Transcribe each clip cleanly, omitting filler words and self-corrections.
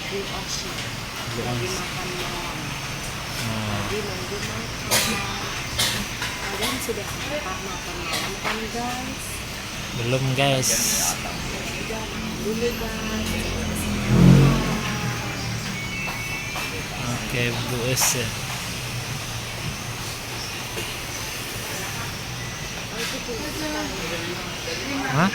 Green Ocean. Green Lagi Ocean. makan malam. Oh, Lagi nunggu makan. Kalian sudah sempat makan malam kan guys? belum guys. Udah makan dulu guys. Oke, bos. Oh, itu tuh. Hah?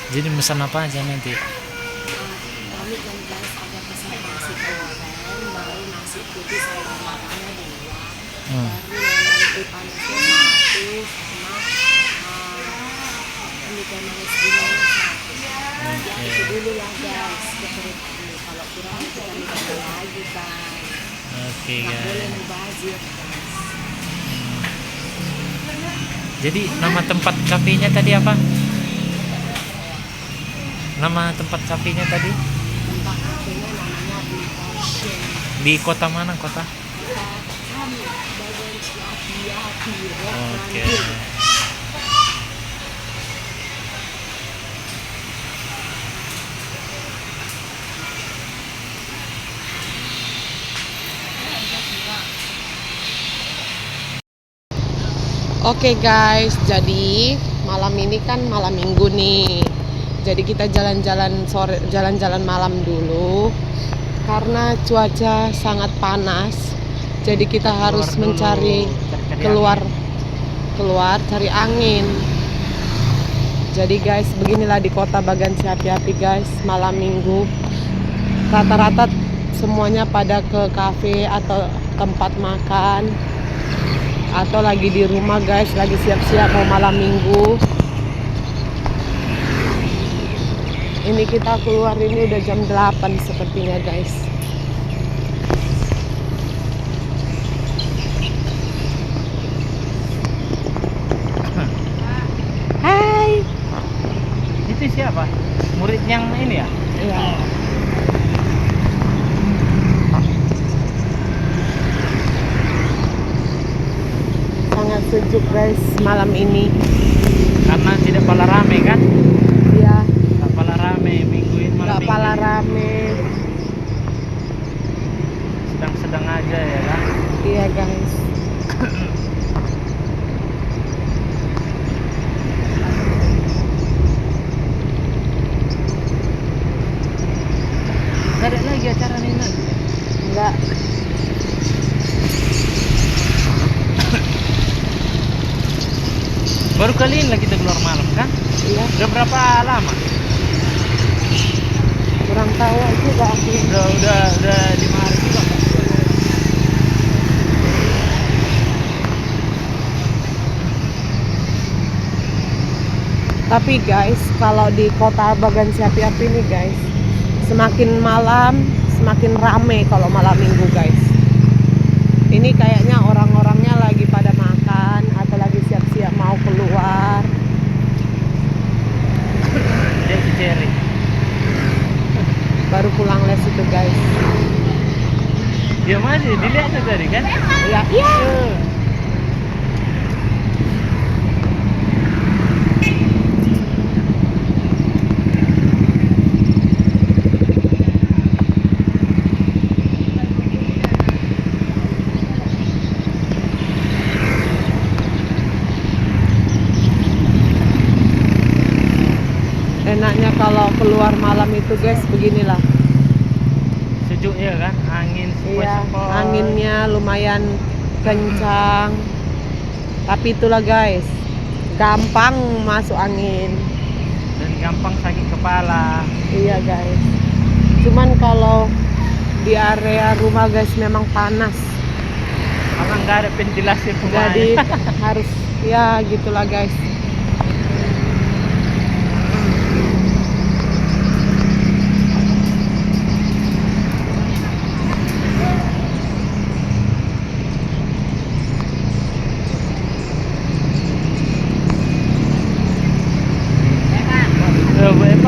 Jadi pesan apa aja nanti? Kami kan guys ada pesan nasi goreng, baru nasi putih sama makannya dua, baru nanti panasnya satu, sama ikan manis gimana satu. Ya itu dulu lah guys, ke perut kami. Kalau kurang kita tambah lagi guys. Oke Nggak boleh guys. mubazir guys. Jadi nama tempat kafenya tadi apa? Nama tempat kafenya tadi? Tempat kafenya namanya Blue Ocean. Di kota mana kota? Kami bagian Ciapi, Oke. Oke guys, jadi malam ini kan malam minggu nih. Jadi kita jalan-jalan sore, jalan-jalan malam dulu. Karena cuaca sangat panas. Jadi kita harus mencari keluar cari angin. Jadi guys, beginilah di kota Bagan Ciapi guys, malam minggu. Rata-rata semuanya pada ke kafe atau tempat makan, atau lagi di rumah guys, lagi siap-siap mau malam minggu. Ini kita keluar ini udah jam 8 sepertinya guys. Hai. Itu siapa? Murid yang ini ya? Iya. Sangat sejuk guys malam ini. Karena tidak pala rame kan? Iya. Tak pala rame minggu ini malam Gak minggu pala ini. rame. Sedang-sedang aja ya kan? Iya guys. Gak ada lagi acara ini lagi. Enggak. Baru kali ini lah kita keluar malam kan? Iya. Udah berapa lama? Kurang tahu juga aku. Udah 5 hari juga. Tapi guys, kalau di kota Bagan Ciapi ini guys, semakin malam semakin rame kalau malam minggu guys. Ini kayaknya orang-orangnya lagi pada makan atau lagi siap-siap mau keluar. Dia si Cherry. Baru pulang les itu guys. Dia masih dilihatnya tadi kan? Iya. Iya. Enaknya kalau keluar malam itu guys beginilah. Sejuk ya kan? Angin Iya, sepoi-sepoi. anginnya lumayan kencang. Tapi itulah guys, gampang masuk angin. Dan gampang sakit kepala. Iya guys. Cuman kalau di area rumah guys memang panas. Karena nggak ada ventilasi Jadi pemain. harus ya gitulah guys.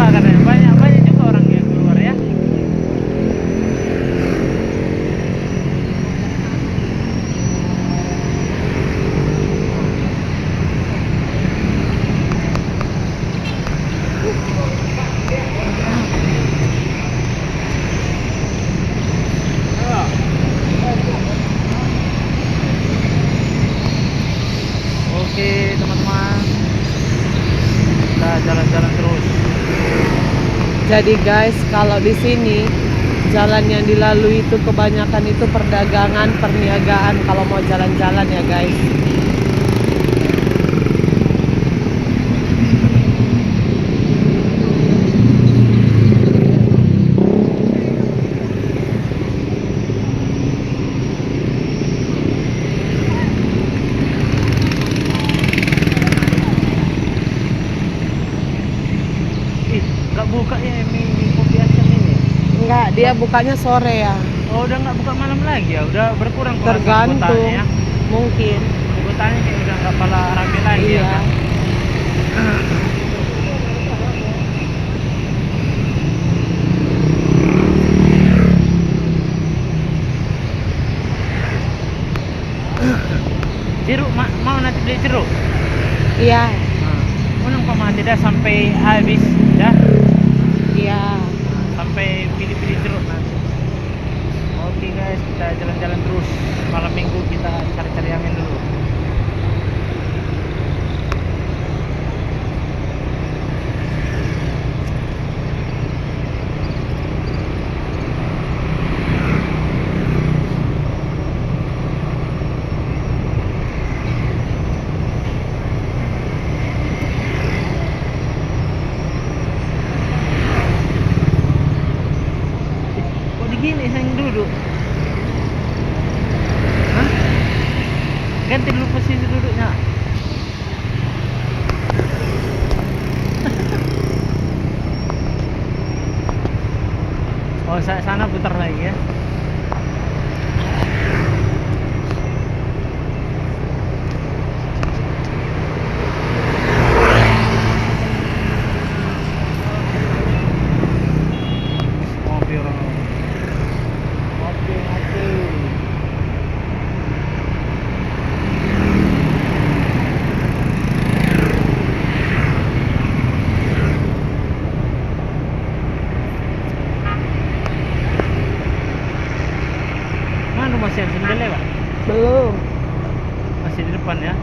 Apa katanya banyak juga orang yang keluar ya. Jadi guys, kalau di sini jalan yang dilalui itu kebanyakan itu perdagangan, perniagaan kalau mau jalan-jalan ya guys. Nggak buka ya minggu biasa ini. Enggak, dia bukanya sore ya. Oh, udah nggak buka malam lagi ya? Udah berkurang Tergantung, ya? mungkin. Anggotanya kayak udah nggak pala rame lagi ya Iya. kan? Jeruk, mau nanti beli jeruk? Iya, Unang pamati dah sampai habis dah. iya. Sampai pilih-pilih jeruk nanti. Oke guys, kita jalan-jalan terus. Malam minggu kita cari-cari angin dulu. Kok digini saya yang duduk? Hah? Ganti dulu posisi duduknya. Oh, sana putar lagi ya. Ngopi orang. Ngopi. Mana masih ada sendal lewat? Belum. Masih di depan ya.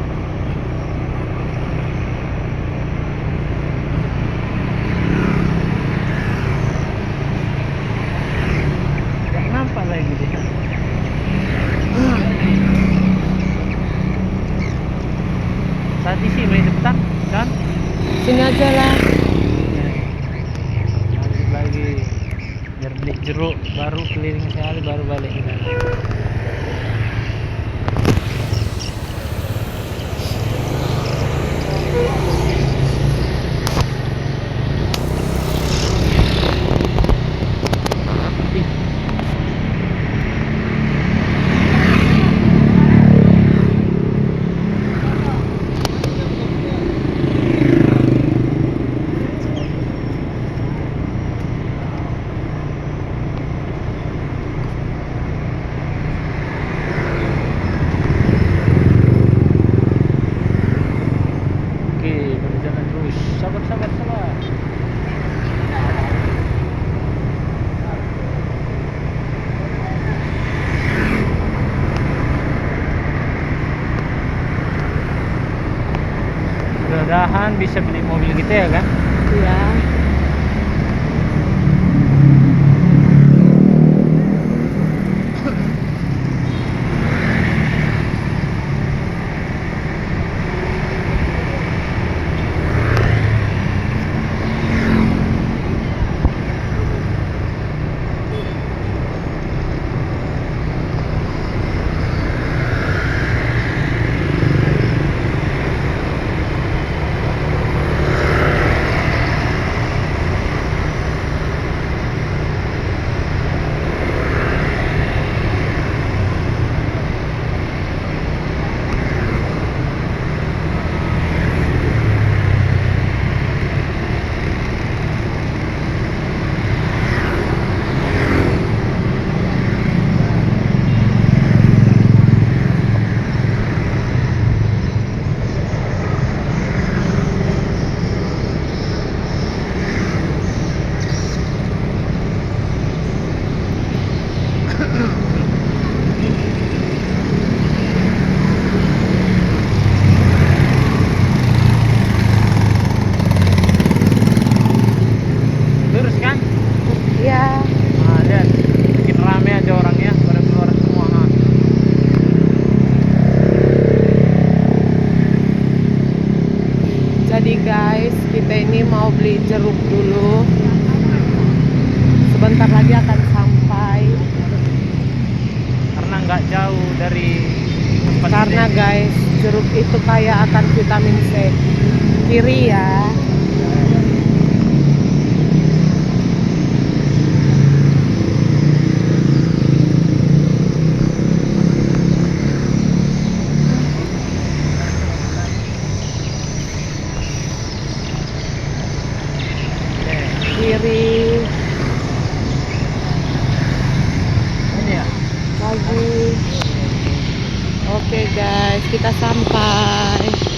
Gak nampak lagi dia. Saat isi beli depan kan? Sini aja lah. Balik lagi. Biar beli jeruk baru keliling sekali baru balik kita. Oke, berjalan terus. Sabar. Mudah-mudahan bisa beli mobil kita ya kan? Iya. nggak jauh dari tempat Karena stay. guys, jeruk itu kaya akan vitamin C. Kiri ya. Oke. Kiri Ini ya. lagi. Oke guys, kita sampai.